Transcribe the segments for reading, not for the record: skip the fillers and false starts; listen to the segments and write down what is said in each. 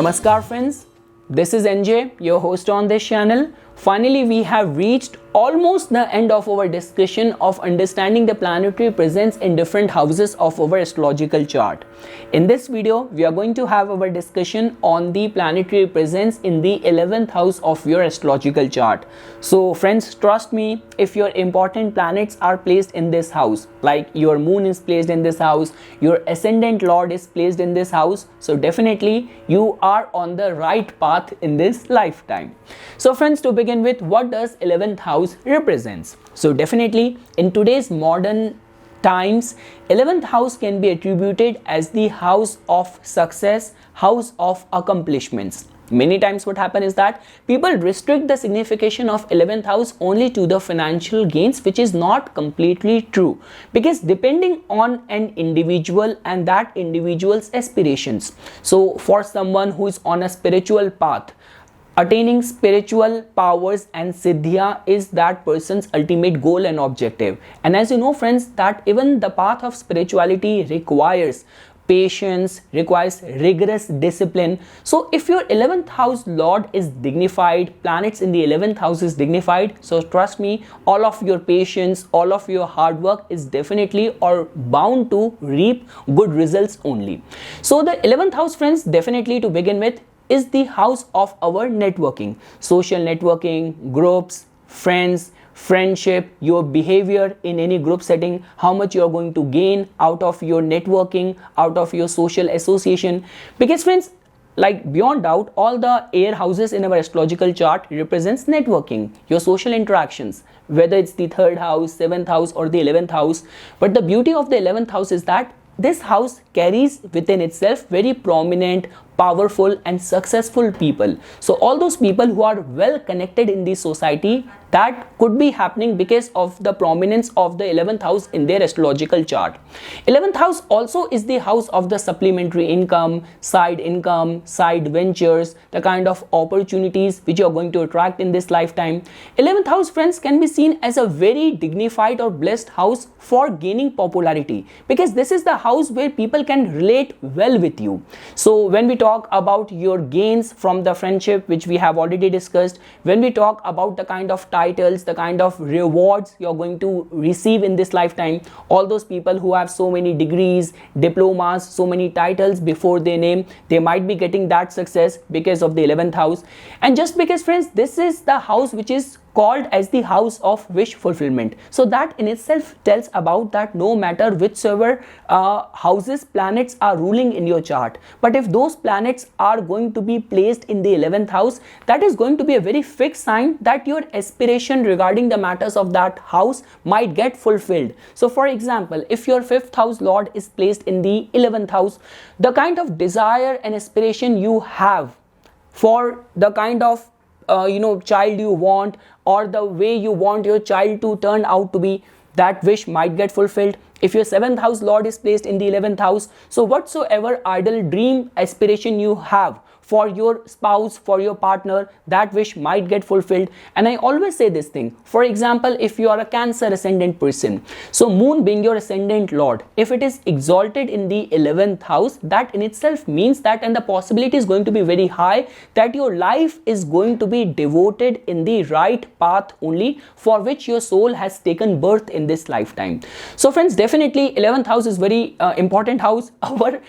Namaskar friends, this is NJ, your host on this channel. Finally, we have reached almost the end of our discussion of understanding the planetary presence in different houses of our astrological chart. In this video, we are going to have our discussion on the planetary presence in the 11th house of your astrological chart. So friends, trust me, if your important planets are placed in this house, like your moon is placed in this house, your ascendant lord is placed in this house, so definitely you are on the right path in this lifetime. So friends, to begin with, what does 11th house represents? So definitely in today's modern times, 11th house can be attributed as the house of success, house of accomplishments. Many times what happens is that people restrict the signification of 11th house only to the financial gains, which is not completely true, because depending on an individual and that individual's aspirations. So for someone who is on a spiritual path, attaining spiritual powers and siddhya is that person's ultimate goal and objective. And as you know friends, that even the path of spirituality requires patience, requires rigorous discipline. So if your 11th house lord is dignified, planets in the 11th house is dignified, so trust me, all of your patience, all of your hard work is definitely or bound to reap good results only. So the 11th house friends, definitely to begin with, is the house of our networking, social networking, groups, friends, friendship, your behavior in any group setting, how much you are going to gain out of your networking, out of your social association. Because friends, like beyond doubt, all the air houses in our astrological chart represents networking, your social interactions, whether it's the 3rd house, 7th house or the 11th house. But the beauty of the 11th house is that this house carries within itself very prominent, powerful and successful people. So all those people who are well connected in the society, that could be happening because of the prominence of the 11th house in their astrological chart. 11th house also is the house of the supplementary income, side ventures, the kind of opportunities which you are going to attract in this lifetime. 11th house friends can be seen as a very dignified or blessed house for gaining popularity, because this is the house where people can relate well with you. So when we talk about your gains from the friendship, which we have already discussed, when we talk about the kind of titles, the kind of rewards you're going to receive in this lifetime, all those people who have so many degrees, diplomas, so many titles before their name, they might be getting that success because of the 11th house. And just because friends, this is the house which is called as the house of wish fulfillment. So that in itself tells about that no matter whichever houses planets are ruling in your chart, but if those planets are going to be placed in the 11th house, that is going to be a very fixed sign that your aspiration regarding the matters of that house might get fulfilled. So for example, if your 5th house lord is placed in the 11th house, the kind of desire and aspiration you have for the kind of child you want, or the way you want your child to turn out to be, that wish might get fulfilled. If your 7th house lord is placed in the 11th house, so whatsoever idle dream aspiration you have for your spouse, for your partner, that wish might get fulfilled. And I always say this thing, for example, if you are a Cancer ascendant person, so moon being your ascendant lord, if it is exalted in the 11th house, that in itself means that, and the possibility is going to be very high, that your life is going to be devoted in the right path only, for which your soul has taken birth in this lifetime. So friends, definitely 11th house is very important house. Our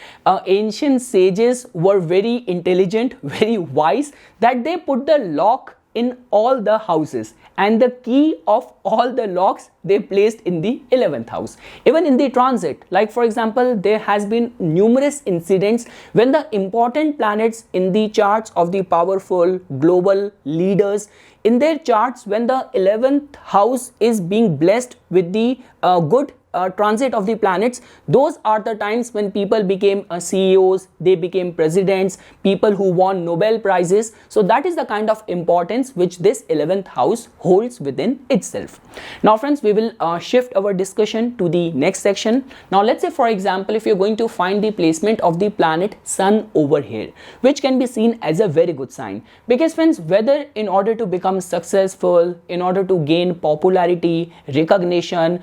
ancient sages were very intelligent, very wise, that they put the lock in all the houses, and the key of all the locks they placed in the 11th house. Even in the transit, like for example, there has been numerous incidents when the important planets in the charts of the powerful global leaders, in their charts, when the 11th house is being blessed with the good transit of the planets, those are the times when people became CEOs, they became presidents, people who won Nobel prizes. So that is the kind of importance which this 11th house holds within itself. Now friends, we will shift our discussion to the next section. Now let's say for example, if you're going to find the placement of the planet Sun over here, which can be seen as a very good sign, because friends, whether in order to become successful, in order to gain popularity, recognition,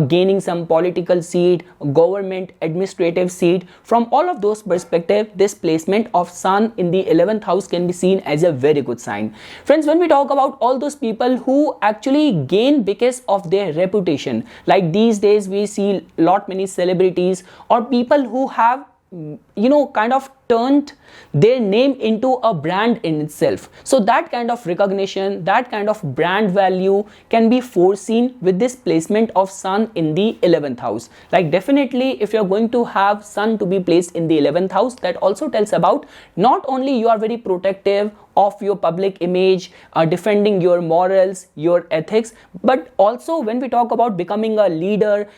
gaining some some political seat, government, administrative seat. From all of those perspectives, this placement of Sun in the 11th house can be seen as a very good sign. Friends, when we talk about all those people who actually gain because of their reputation, like these days we see many celebrities or people who have kind of turned their name into a brand in itself. So that kind of recognition, that kind of brand value can be foreseen with this placement of Sun in the 11th house. Like definitely if you're going to have Sun to be placed in the 11th house, that also tells about not only you are very protective of your public image, defending your morals, your ethics, but also when we talk about becoming a leader,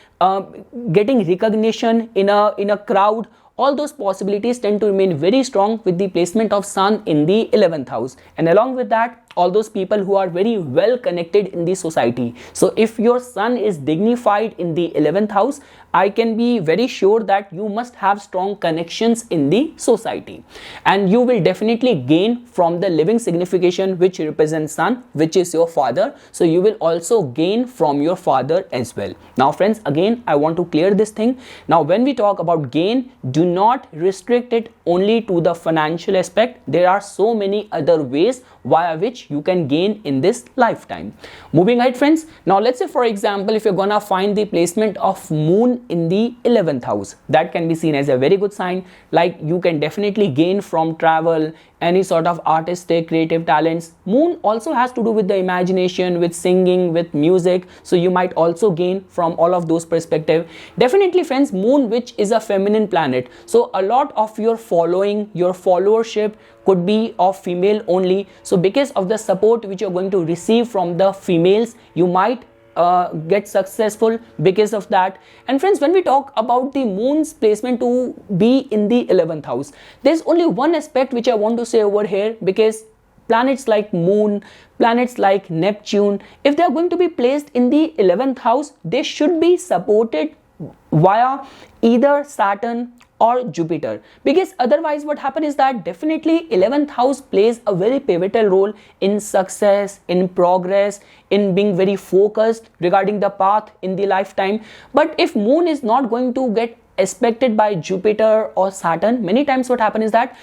getting recognition in a crowd, all those possibilities tend to remain very strong with the placement of Sun in the 11th house. And along with that, all those people who are very well connected in the society. So if your Sun is dignified in the 11th house, I can be very sure that you must have strong connections in the society, and you will definitely gain from the living signification which represents Sun, which is your father. So you will also gain from your father as well. Now friends, again I want to clear this thing. Now when we talk about gain, do not restrict it only to the financial aspect. There are so many other ways via which you can gain in this lifetime. Moving ahead friends, now let's say for example if you're gonna find the placement of Moon in the 11th house, that can be seen as a very good sign. Like you can definitely gain from travel, any sort of artistic creative talents. Moon also has to do with the imagination, with singing, with music, so you might also gain from all of those perspectives. Definitely friends, Moon, which is a feminine planet, so a lot of your following, your followership could be of female only. So because of the support which you're going to receive from the females, you might get successful because of that. And friends, when we talk about the Moon's placement to be in the 11th house, there's only one aspect which I want to say over here, because planets like Moon, planets like Neptune, if they are going to be placed in the 11th house, they should be supported via either Saturn or Jupiter, because otherwise what happens is that definitely 11th house plays a very pivotal role in success, in progress, in being very focused regarding the path in the lifetime. But if Moon is not going to get aspected by Jupiter or Saturn, many times what happens is that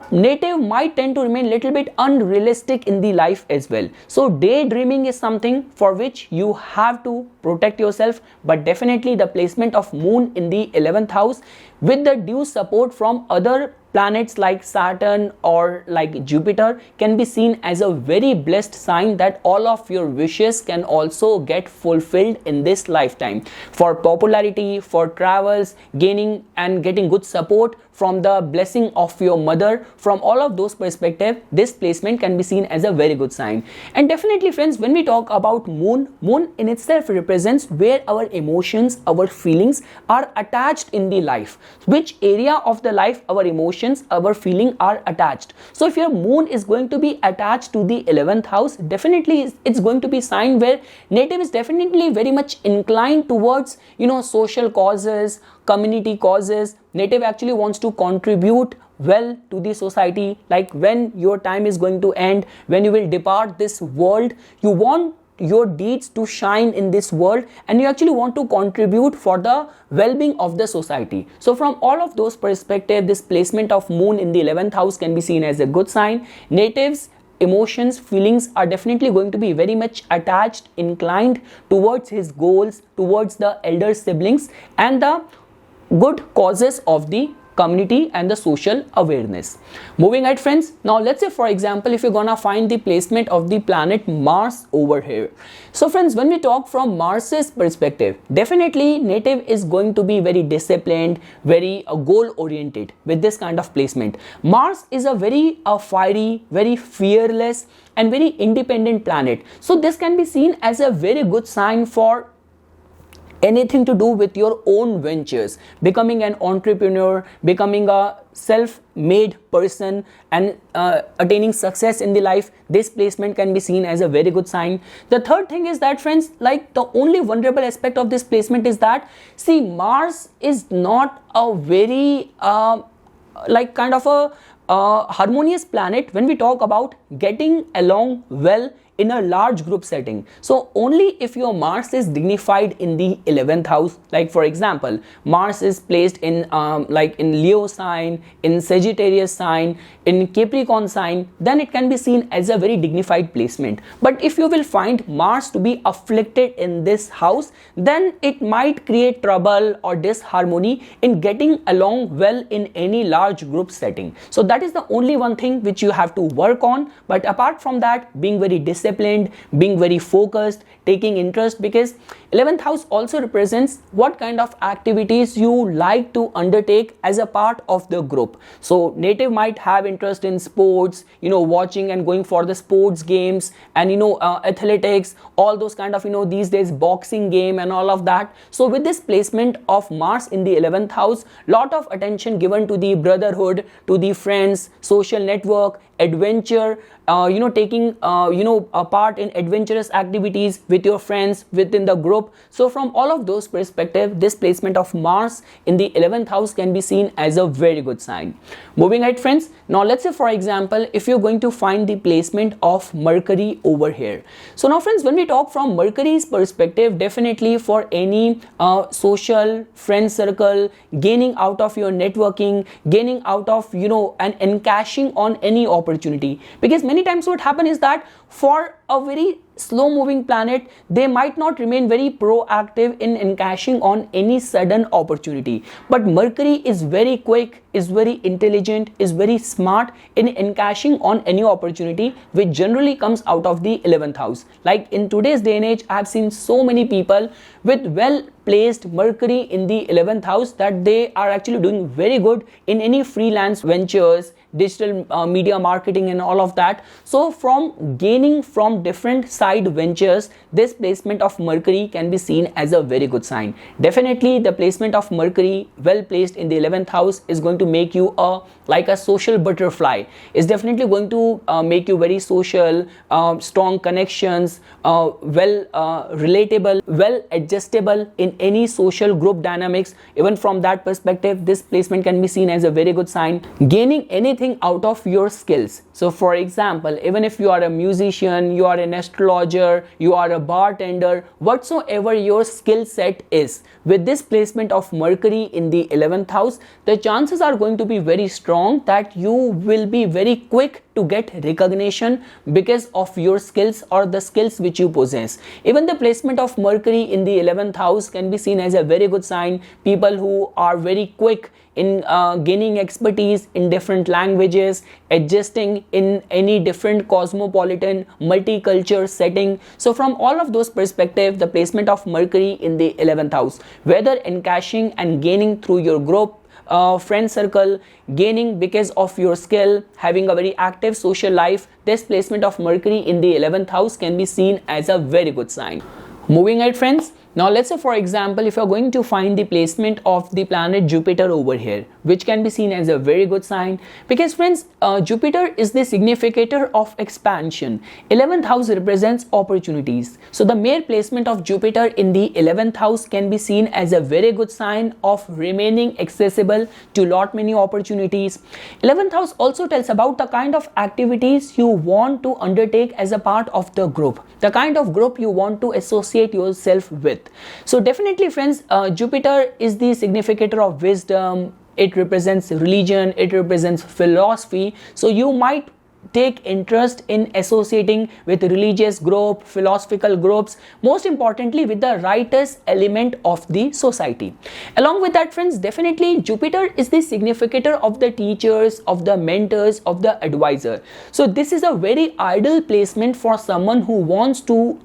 native might tend to remain little bit unrealistic in the life as well. So daydreaming is something for which you have to protect yourself, but definitely the placement of Moon in the 11th house with the due support from other planets like Saturn or like Jupiter can be seen as a very blessed sign that all of your wishes can also get fulfilled in this lifetime. For popularity, for travels, gaining and getting good support from the blessing of your mother, from all of those perspectives, this placement can be seen as a very good sign. And definitely friends, when we talk about Moon, Moon in itself represents where our emotions, our feelings are attached in the life. Which area of the life our emotions, our feeling are attached. So if your Moon is going to be attached to the 11th house, definitely it's going to be a sign where native is definitely very much inclined towards social causes, community causes. Native actually wants to contribute well to the society. Like when your time is going to end, when you will depart this world, you want your deeds to shine in this world, and you actually want to contribute for the well-being of the society. So from all of those perspectives, this placement of Moon in the 11th house can be seen as a good sign. Natives emotions, feelings are definitely going to be very much attached, inclined towards his goals, towards the elder siblings and the good causes of the community and the social awareness. Moving ahead friends, now let's say for example if you're gonna find the placement of the planet Mars over here. So friends, when we talk from Mars's perspective, definitely native is going to be very disciplined, very goal oriented with this kind of placement. Mars is a very fiery, very fearless and very independent planet. So this can be seen as a very good sign for anything to do with your own ventures, becoming an entrepreneur, becoming a self-made person and attaining success in the life. This placement can be seen as a very good sign. The third thing is that friends, like the only vulnerable aspect of this placement is that, see, Mars is not a very like kind of a harmonious planet when we talk about getting along well in a large group setting. So only if your Mars is dignified in the 11th house, like for example Mars is placed in like in Leo sign, in Sagittarius sign, in Capricorn sign, then it can be seen as a very dignified placement. But if you will find Mars to be afflicted in this house, then it might create trouble or disharmony in getting along well in any large group setting. So that is the only one thing which you have to work on. But apart from that, being very disciplined, being very focused, taking interest, because 11th house also represents what kind of activities you like to undertake as a part of the group. So native might have interest in sports, watching and going for the sports games, and athletics, all those kind of these days boxing game and all of that. So with this placement of Mars in the 11th house, lot of attention given to the brotherhood, to the friends, social network, adventure, taking a part in adventurous activities with your friends within the group. So from all of those perspectives, this placement of Mars in the 11th house can be seen as a very good sign. Moving ahead, friends, now let's say for example if you're going to find the placement of Mercury over here. So now friends, when we talk from Mercury's perspective, definitely for any social friend circle, gaining out of your networking, gaining out of and encashing on any opportunity, because many times what happen is that for a very slow moving planet, they might not remain very proactive in encashing on any sudden opportunity. But Mercury is very quick, is very intelligent, is very smart in encashing on any opportunity which generally comes out of the 11th house. Like in today's day and age, I have seen so many people with well placed Mercury in the 11th house that they are actually doing very good in any freelance ventures, digital media marketing and all of that. So from gaining from different side ventures, this placement of Mercury can be seen as a very good sign. Definitely the placement of Mercury well placed in the 11th house is going to make you like a social butterfly. Is definitely going to make you very social, strong connections, well relatable, well adjustable in any social group dynamics. Even from that perspective, this placement can be seen as a very good sign. Gaining anything out of your skills. So for example, even if you are a musician, you are an astrologer, you are a bartender, whatsoever your skill set is, with this placement of Mercury in the 11th house, the chances are going to be very strong that you will be very quick to get recognition because of your skills or the skills which you possess. Even the placement of Mercury in the 11th house can be seen as a very good sign. People who are very quick in gaining expertise in different languages, adjusting in any different cosmopolitan multicultural setting. So from all of those perspectives, the placement of Mercury in the 11th house, whether encashing and gaining through your group, friend circle, gaining because of your skill, having a very active social life, this placement of Mercury in the 11th house can be seen as a very good sign. Moving ahead, friends, now let's say for example if you're going to find the placement of the planet Jupiter over here, which can be seen as a very good sign, because friends, Jupiter is the significator of expansion. 11th house represents opportunities. So the mere placement of Jupiter in the 11th house can be seen as a very good sign of remaining accessible to lot many opportunities. 11th house also tells about the kind of activities you want to undertake as a part of the group, the kind of group you want to associate yourself with. So definitely friends, Jupiter is the significator of wisdom. It represents religion, it represents philosophy. So you might take interest in associating with religious group, philosophical groups, most importantly with the righteous element of the society. Along with that, friends, definitely Jupiter is the significator of the teachers, of the mentors, of the advisor. So this is a very ideal placement for someone who wants to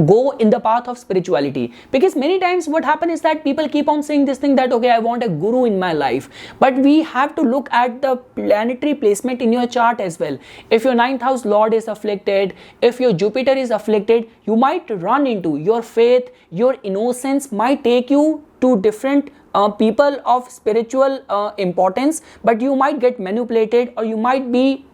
go in the path of spirituality, because many times what happens is that people keep on saying this thing that okay, I want a guru in my life, but we have to look at the planetary placement in your chart as well. If your 9th house lord is afflicted, if your Jupiter is afflicted, you might run into your faith, your innocence might take you to different people of spiritual importance, but you might get manipulated or you might be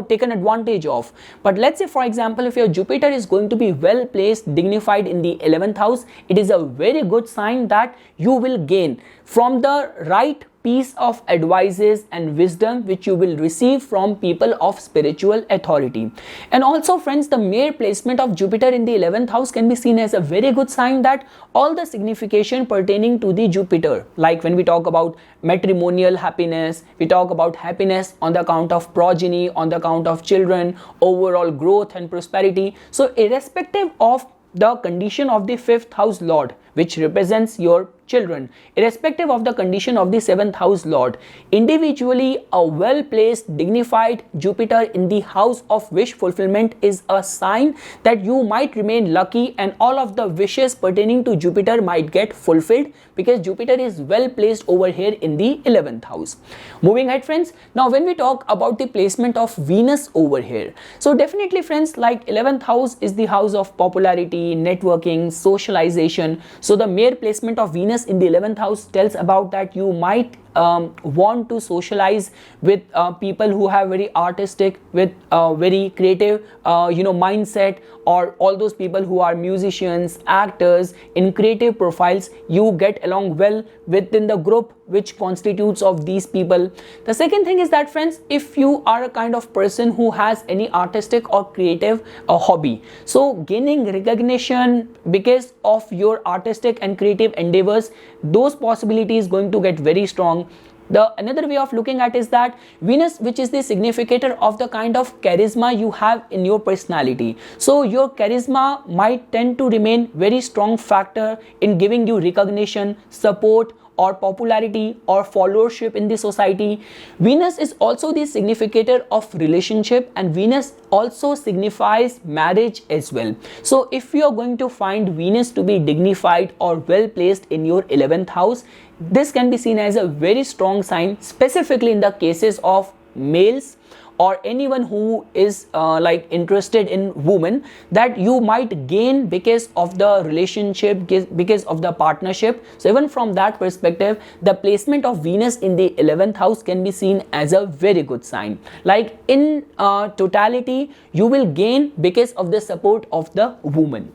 taken advantage of. But let's say for example if your Jupiter is going to be well placed, dignified in the 11th house, it is a very good sign that you will gain from the right piece of advices and wisdom which you will receive from people of spiritual authority. And also friends, the mere placement of Jupiter in the 11th house can be seen as a very good sign that all the signification pertaining to the Jupiter, like when we talk about matrimonial happiness, we talk about happiness on the account of progeny, on the account of children, overall growth and prosperity. So irrespective of the condition of the 5th house lord, which represents your children, irrespective of the condition of the 7th house lord, individually a well placed dignified Jupiter in the house of wish fulfillment is a sign that you might remain lucky and all of the wishes pertaining to Jupiter might get fulfilled, because Jupiter is well placed over here in the 11th house. Moving ahead friends, now when we talk about the placement of Venus over here, so definitely friends, like 11th house is the house of popularity, networking, socialization. So the mere placement of Venus in the 11th house tells about that you might want to socialize with people who have very artistic, with very creative mindset, or all those people who are musicians, actors in creative profiles. You get along well within the group which constitutes of these people. The second thing is that friends, if you are a kind of person who has any artistic or creative hobby, so gaining recognition because of your artistic and creative endeavors, those possibilities going to get very strong. The another way of looking at is that Venus, which is the significator of the kind of charisma you have in your personality, so your charisma might tend to remain very strong factor in giving you recognition, support, or popularity or followership in the society. Venus is also the significator of relationship, and Venus also signifies marriage as well. So if you are going to find Venus to be dignified or well placed in your 11th house, this can be seen as a very strong sign, specifically in the cases of males or anyone who is like interested in women, that you might gain because of the relationship, because of the partnership. So even from that perspective, the placement of Venus in the 11th house can be seen as a very good sign. Like in totality, you will gain because of the support of the woman.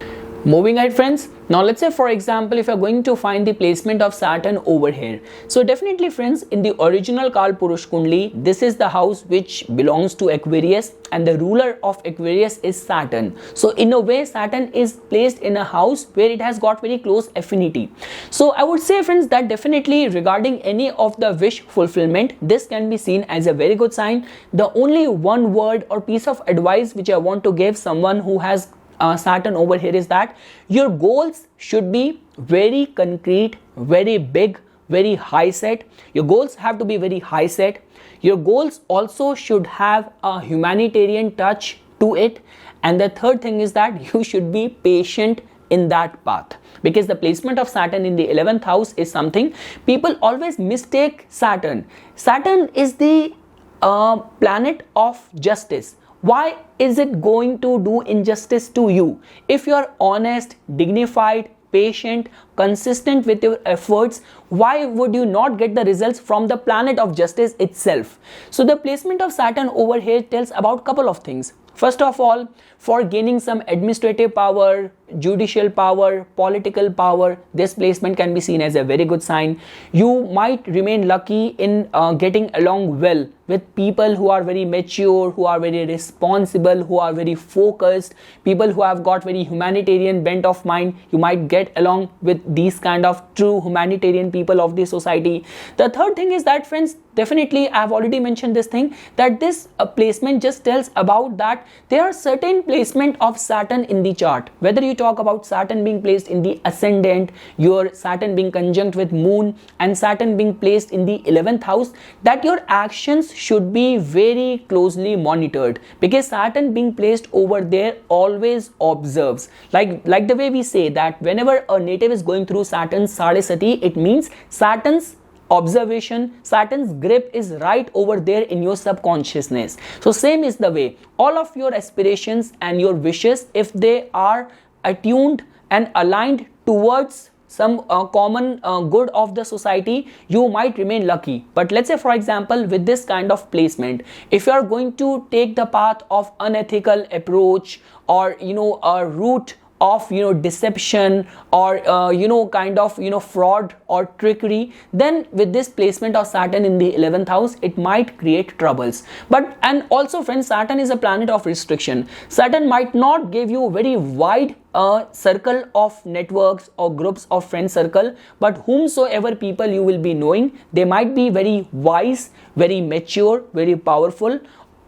Moving ahead friends, now let's say for example, if you're going to find the placement of Saturn over here, so definitely friends, in the original Kal Purush Kundli, this is the house which belongs to Aquarius, and the ruler of Aquarius is Saturn. So in a way, Saturn is placed in a house where it has got very close affinity. So I would say friends that definitely regarding any of the wish fulfillment, this can be seen as a very good sign. The only one word or piece of advice which I want to give someone who has Saturn over here is that your goals should be very concrete, very big, very high set. Your goals have to be very high set. Your goals also should have a humanitarian touch to it. And the third thing is that you should be patient in that path, because the placement of Saturn in the 11th house is something people always mistake Saturn. Saturn is the planet of justice. Why is it going to do injustice to you? If you are honest, dignified, patient, consistent with your efforts, why would you not get the results from the planet of justice itself? So the placement of Saturn over here tells about a couple of things. First of all, for gaining some administrative power, judicial power, political power, this placement can be seen as a very good sign. You might remain lucky in getting along well with people who are very mature, who are very responsible, who are very focused, people who have got very humanitarian bent of mind. You might get along with these kind of true humanitarian people of the society. The third thing is that friends, definitely I have already mentioned this thing, that this placement just tells about that there are certain placement of Saturn in the chart. Whether you talk about Saturn being placed in the ascendant, your Saturn being conjunct with moon, and Saturn being placed in the 11th house, that your actions should be very closely monitored, because Saturn being placed over there always observes. Like the way we say that whenever a native is going through Saturn's Sadesati, it means Saturn's observation, Saturn's grip is right over there in your subconsciousness. So same is the way all of your aspirations and your wishes, if they are attuned and aligned towards some common good of the society, you might remain lucky. But let's say for example, with this kind of placement, if you are going to take the path of unethical approach, or a route of deception or kind of fraud or trickery, then with this placement of Saturn in the 11th house, it might create troubles. But and also friends, Saturn is a planet of restriction. Saturn might not give you very wide circle of networks or groups of friend circle, but whomsoever people you will be knowing, they might be very wise, very mature, very powerful,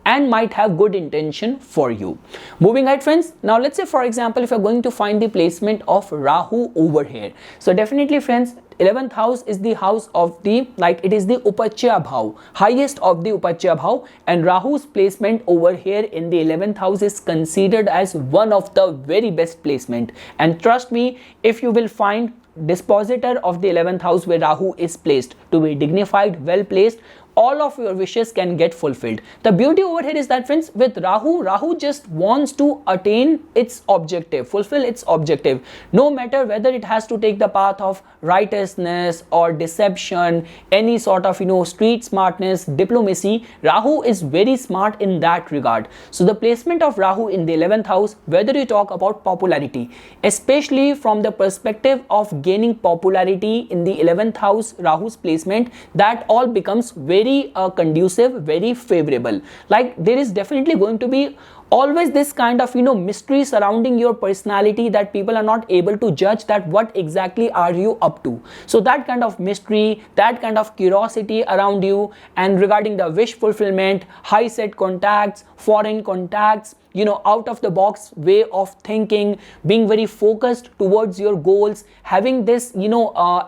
and might have good intention for you. Moving ahead friends, now let's say for example, if you're going to find the placement of Rahu over here, so definitely friends, 11th house is the house of the, like it is the Upachya Bhav, highest of the Upachya Bhav, and Rahu's placement over here in the 11th house is considered as one of the very best placement. And trust me, if you will find dispositor of the 11th house where Rahu is placed to be dignified, well placed, all of your wishes can get fulfilled. The beauty over here is that friends, with Rahu just wants to attain its objective, fulfill its objective, no matter whether it has to take the path of righteousness or deception, any sort of street smartness, diplomacy. Rahu is very smart in that regard. So the placement of Rahu in the 11th house, whether you talk about popularity, especially from the perspective of gaining popularity in the 11th house, Rahu's placement, that all becomes very conducive, very favorable. Like there is definitely going to be always this kind of mystery surrounding your personality, that people are not able to judge that what exactly are you up to. So that kind of mystery, that kind of curiosity around you, and regarding the wish fulfillment, high set contacts, foreign contacts, out of the box way of thinking, being very focused towards your goals, having this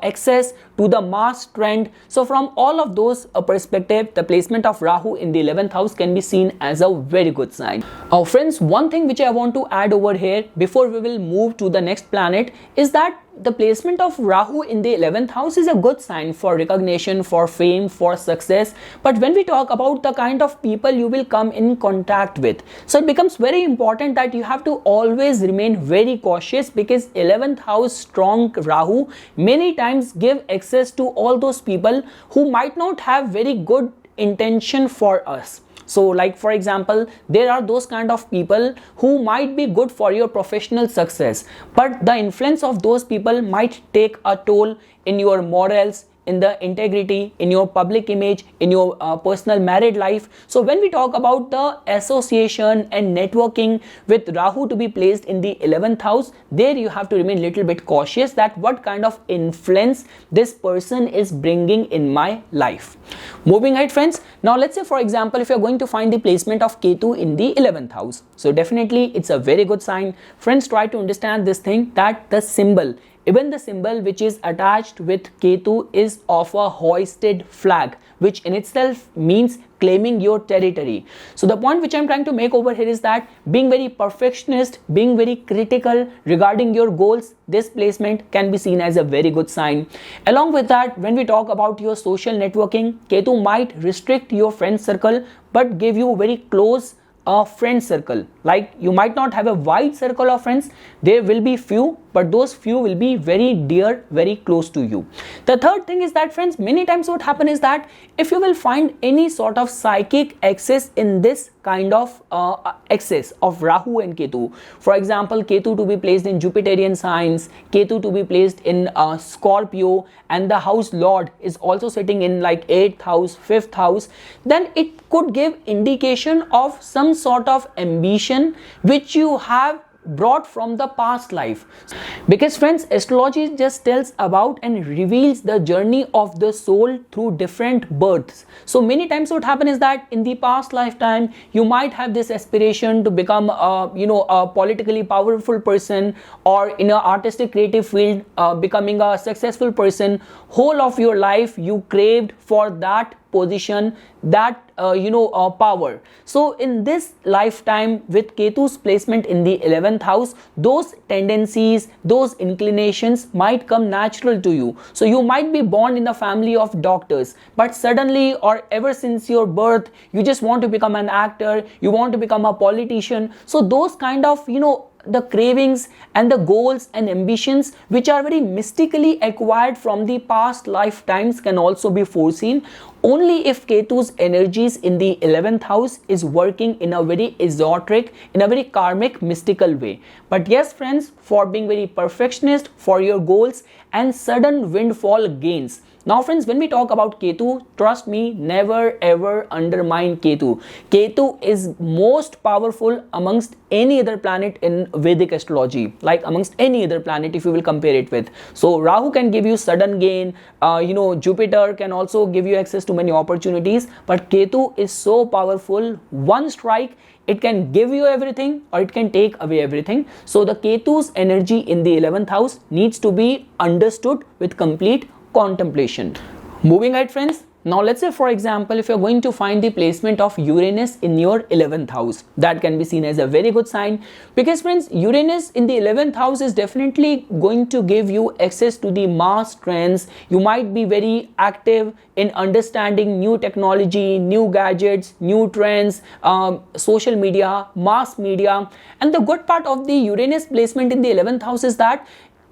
access to the mass trend. So from all of those perspective, the placement of Rahu in the 11th house can be seen as a very good sign. Friends, one thing which I want to add over here before we will move to the next planet is that the placement of Rahu in the 11th house is a good sign for recognition, for fame, for success. But when we talk about the kind of people you will come in contact with, so it becomes very important that you have to always remain very cautious, because 11th house strong Rahu many times give access to all those people who might not have very good intention for us. So like for example, there are those kind of people who might be good for your professional success, but the influence of those people might take a toll in your morals, in the integrity, in your public image, in your personal married life. So when we talk about the association and networking with Rahu to be placed in the 11th house, there you have to remain little bit cautious that what kind of influence this person is bringing in my life. Moving ahead friends, now let's say for example, if you're going to find the placement of Ketu in the 11th house, so definitely it's a very good sign. Friends, try to understand this thing, that the symbol, even the symbol which is attached with Ketu is of a hoisted flag, which in itself means claiming your territory. So the point which I'm trying to make over here is that being very perfectionist, being very critical regarding your goals, this placement can be seen as a very good sign. Along with that, when we talk about your social networking, Ketu might restrict your friend circle but give you very close friend circle. Like you might not have a wide circle of friends, there will be few, but those few will be very dear, very close to you. The third thing is that friends, many times what happen is that if you will find any sort of psychic access in this kind of access of Rahu and Ketu, for example, Ketu to be placed in Jupiterian signs, Ketu to be placed in Scorpio, and the house lord is also sitting in like 8th house, 5th house, then it could give indication of some sort of ambition which you have brought from the past life. Because friends, astrology just tells about and reveals the journey of the soul through different births. So many times what happens is that in the past lifetime you might have this aspiration to become a politically powerful person, or in an artistic creative field becoming a successful person. Whole of your life you craved for that position, that power. So in this lifetime with Ketu's placement in the 11th house, those tendencies, those inclinations might come natural to you. So you might be born in the family of doctors, but suddenly or ever since your birth you just want to become an actor, you want to become a politician. So those kind of the cravings and the goals and ambitions which are very mystically acquired from the past lifetimes can also be foreseen only if Ketu's energies in the 11th house is working in a very esoteric, in a very karmic, mystical way. But yes friends, for being very perfectionist for your goals and sudden windfall gains. Now friends, when we talk about Ketu, trust me, never ever undermine Ketu. Ketu is most powerful amongst any other planet in Vedic astrology, like amongst any other planet if you will compare it with. So Rahu can give you sudden gain, Jupiter can also give you access to many opportunities, but Ketu is so powerful. One strike, it can give you everything or it can take away everything. So the Ketu's energy in the 11th house needs to be understood with complete contemplation. Moving ahead friends, now let's say for example if you're going to find the placement of Uranus in your 11th house, that can be seen as a very good sign, because friends, Uranus in the 11th house is definitely going to give you access to the mass trends. You might be very active in understanding new technology, new gadgets, new trends, social media, mass media. And the good part of the Uranus placement in the 11th house is that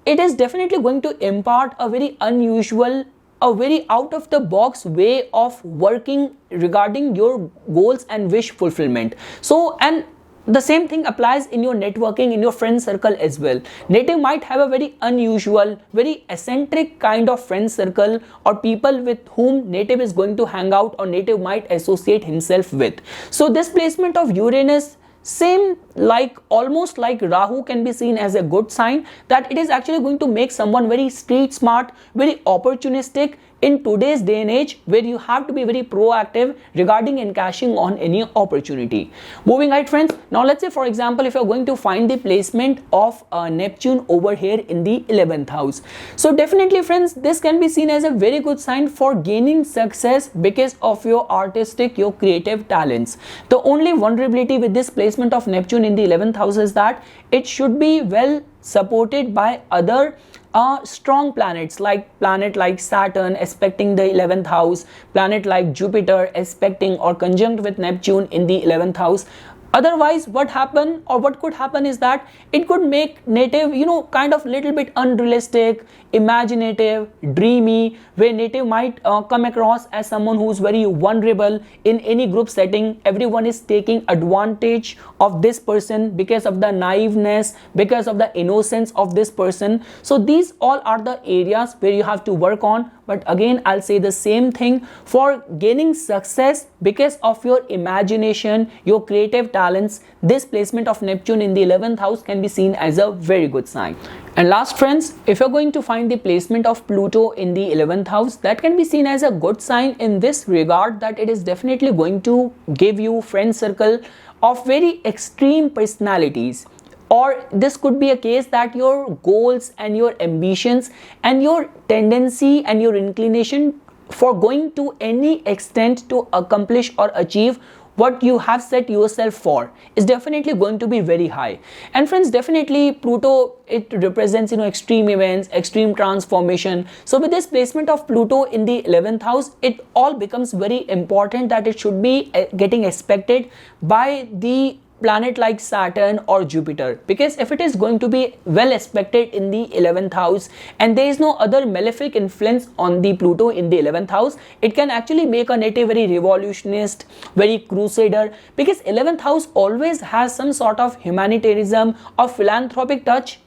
it is definitely going to impart a very unusual, a very out of the box way of working regarding your goals and wish fulfillment. So, and the same thing applies in your networking, in your friend circle as well. Native might have a very unusual, very eccentric kind of friend circle or people with whom native is going to hang out or native might associate himself with. So this placement of Uranus, same like almost like Rahu, can be seen as a good sign that it is actually going to make someone very street smart, very opportunistic in today's day and age where you have to be very proactive regarding encashing on any opportunity. Moving ahead friends, now let's say for example if you're going to find the placement of Neptune over here in the 11th house. So definitely friends, this can be seen as a very good sign for gaining success because of your artistic, your creative talents. The only vulnerability with this placement of Neptune in the 11th house is that it should be well supported by other strong planets, like planet like Saturn aspecting the 11th house, planet like Jupiter aspecting or conjunct with Neptune in the 11th house. Otherwise what happen or what could happen is that it could make native kind of little bit unrealistic, imaginative, dreamy, where native might come across as someone who's very vulnerable in any group setting. Everyone is taking advantage of this person because of the naiveness, because of the innocence of this person. So these all are the areas where you have to work on. But again, I'll say the same thing for gaining success because of your imagination, your creative talents. This placement of Neptune in the 11th house can be seen as a very good sign. And last friends, if you're going to find the placement of Pluto in the 11th house, that can be seen as a good sign in this regard that it is definitely going to give you friend circle of very extreme personalities. Or this could be a case that your goals and your ambitions and your tendency and your inclination for going to any extent to accomplish or achieve what you have set yourself for is definitely going to be very high. And friends, definitely Pluto, it represents extreme events, extreme transformation. So with this placement of Pluto in the 11th house, it all becomes very important that it should be getting expected by the planet like Saturn or Jupiter, because if it is going to be well expected in the 11th house and there is no other malefic influence on the Pluto in the 11th house, it can actually make a native very revolutionist, very crusader, because 11th house always has some sort of humanitarianism or philanthropic touch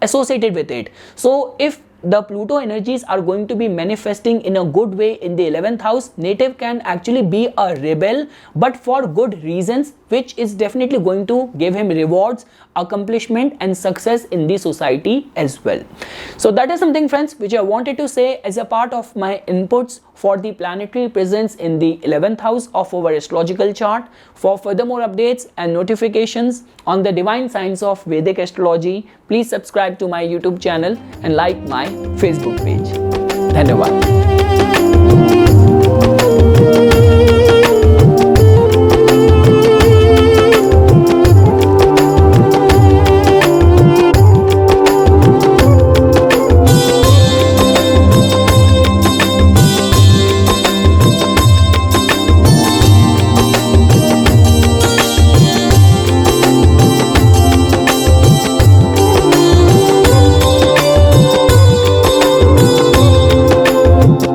associated with it. So if the Pluto energies are going to be manifesting in a good way in the 11th house, native can actually be a rebel, but for good reasons, which is definitely going to give him rewards, accomplishment and success in the society as well. So that is something friends which I wanted to say as a part of my inputs for the planetary presence in the 11th house of our astrological chart. For further more updates and notifications on the divine signs of Vedic astrology, please subscribe to my YouTube channel and like my Facebook page. Dhanyawad.